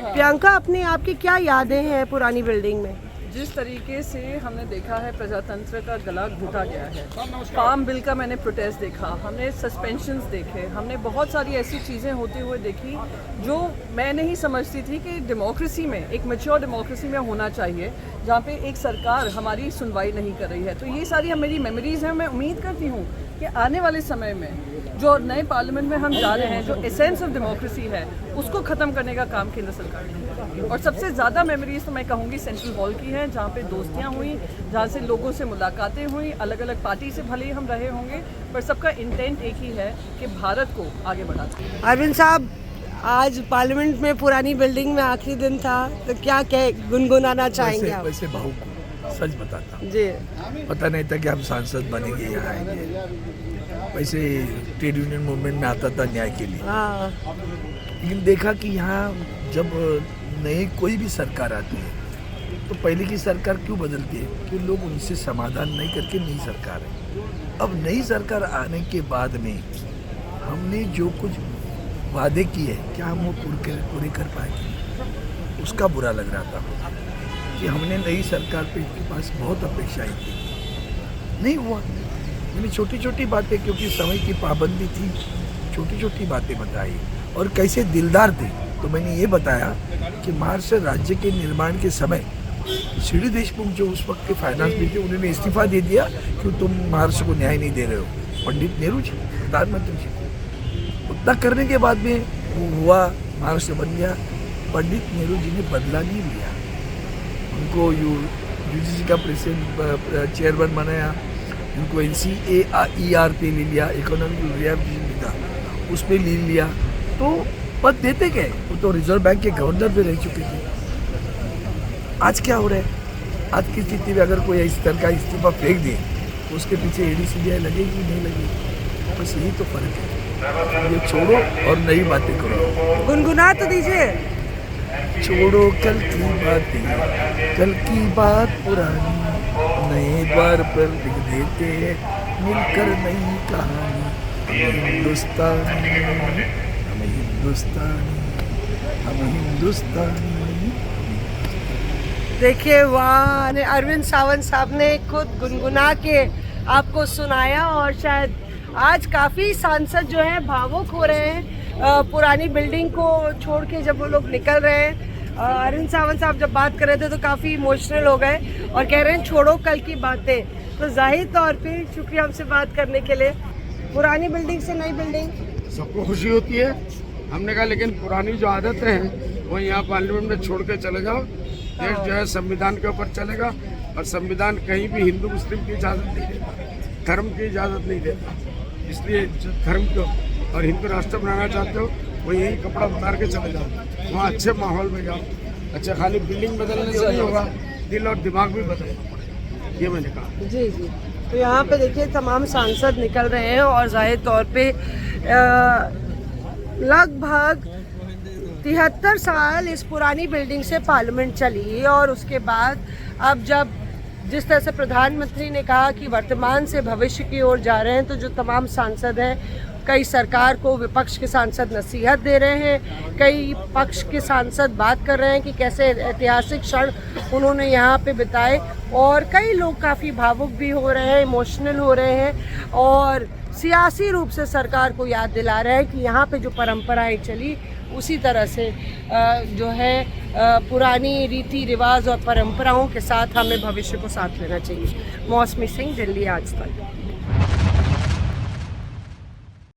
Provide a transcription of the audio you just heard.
प्रियंका, अपने आपकी क्या यादें हैं पुरानी बिल्डिंग में? जिस तरीके से हमने देखा है प्रजातंत्र का गला घुटा गया है, फार्म बिल का मैंने प्रोटेस्ट देखा, हमने सस्पेंशंस देखे, हमने बहुत सारी ऐसी चीज़ें होते हुए देखी जो मैं नहीं समझती थी कि डेमोक्रेसी में, एक मैच्योर डेमोक्रेसी में होना चाहिए, जहाँ पे एक सरकार हमारी सुनवाई नहीं कर रही है। तो ये सारी मेरी मेमोरीज़ हैं। मैं उम्मीद करती हूँ कि आने वाले समय में जो नए पार्लियामेंट में हम जा रहे हैं, जो एसेंस ऑफ डेमोक्रेसी है, उसको ख़त्म करने का काम केंद्र सरकार ने किया। और सबसे ज़्यादा मेमोरीज तो मैं कहूँगी सेंट्रल हॉल की है, जहाँ पे दोस्तियाँ हुई, जहाँ से लोगों से मुलाकातें हुई, अलग अलग पार्टी से भले ही हम रहे होंगे, पर सबका इंटेंट एक ही है कि भारत को आगे बढ़ाना। अरविंद साहब, आज पार्लियामेंट में पुरानी बिल्डिंग में आखिरी दिन था, तो क्या गुनगुनाना चाहेंगे आप? वैसे भावुक हूँ, सच बताता हूँ। जी, पता नहीं था कि हम सांसद बनेंगे, यहाँ आएंगे। वैसे ट्रेड यूनियन मूवमेंट में आता था न्याय के लिए, हाँ, लेकिन देखा कि यहाँ जब नई कोई भी सरकार आती है तो पहले की सरकार क्यों बदलती है कि लोग उनसे समाधान नहीं करके नई सरकार है। अब नई सरकार आने के बाद में हमने जो कुछ वादे किए क्या हम वो पूरे कर पाएंगे, उसका बुरा लग रहा था कि हमने नई सरकार पे के पास बहुत अपेक्षाएं थी, नहीं हुआ। मैंने छोटी छोटी बातें, क्योंकि समय की पाबंदी थी, छोटी छोटी बातें बताई और कैसे दिलदार थे। तो मैंने ये बताया कि महाराष्ट्र राज्य के निर्माण के समय सी डी देशमुख जो उस वक्त के फाइनेंस मिनिस्टर थे, उन्होंने इस्तीफा दे दिया कि तुम महाराष्ट्र को न्याय नहीं दे रहे हो। पंडित नेहरू जी प्रधानमंत्री जी को उतना करने के बाद में वो हुआ, महाराष्ट्र बन गया। पंडित नेहरू जी ने बदला नहीं लिया, उनको यूजीसी का प्रेसिडेंट चेयरमैन बनाया, उनको NCAER पे ले लिया, इकोनॉमिक रिहैबिलिटेशन था उस पर ले लिया। तो पद देते गए, वो तो रिजर्व बैंक के गवर्नर भी रह चुके थे। आज क्या हो रहा है? आज की स्थिति में अगर कोई इस तरह का इस्तीफा फेंक दे तो उसके पीछे AD/CBI लगेगी नहीं लगेगी, बस यही तो फर्क है। ये छोड़ो और नई बातें करो। गुनगुना तो दीजिए। छोड़ो कल की बातें, कल की बात पुरानी, नए द्वार पर लिख देते हैं मिलकर नई कहानी। हम हिंदुस्तानी, हम हिंदुस्तानी, हम हिंदुस्तानी। देखिए, वाह, अरविंद सावंत साहब ने खुद गुनगुना के आपको सुनाया और शायद आज काफ़ी सांसद जो हैं भावुक हो रहे हैं पुरानी बिल्डिंग को छोड़ के जब वो लोग निकल रहे हैं। अरविंद सावंत साहब जब बात कर रहे थे तो काफ़ी इमोशनल हो गए और कह रहे हैं छोड़ो कल की बातें। तो जाहिर तौर पे शुक्रिया हमसे बात करने के लिए। पुरानी बिल्डिंग से नई बिल्डिंग सबको खुशी होती है। हमने कहा लेकिन पुरानी जो आदतें हैं वो यहाँ पार्लियामेंट में छोड़ के चले जाओ। देश जो है संविधान के ऊपर चलेगा और संविधान कहीं भी हिंदू मुस्लिम की इजाज़त नहीं देता, धर्म की इजाज़त नहीं देता। इसलिए जो धर्म को और हिंदू राष्ट्र बनाना चाहते हो वो यही कपड़ा उतार के चले जाओ, वहाँ अच्छे माहौल में जाओ। अच्छा, खाली बिल्डिंग बदलने से नहीं होगा, दिल और दिमाग भी बदलना पड़ेगा, ये मैंने कहा। जी जी। तो यहाँ पे देखिए तमाम सांसद निकल रहे हैं और जाहिर तौर पे लगभग 73 साल इस पुरानी बिल्डिंग से पार्लियामेंट चली और उसके बाद अब जब जिस तरह से प्रधानमंत्री ने कहा कि वर्तमान से भविष्य की ओर जा रहे हैं, तो जो तमाम सांसद हैं, कई सरकार को विपक्ष के सांसद नसीहत दे रहे हैं, कई पक्ष के सांसद बात कर रहे हैं कि कैसे ऐतिहासिक क्षण उन्होंने यहाँ पे बिताए और कई लोग काफ़ी भावुक भी हो रहे हैं, इमोशनल हो रहे हैं और सियासी रूप से सरकार को याद दिला रहे हैं कि यहाँ पे जो परंपराएं चली उसी तरह से जो है पुरानी रीति रिवाज और परंपराओं के साथ हमें भविष्य को साथ लेना चाहिए। मौसमी सिंह, दिल्ली आज तक।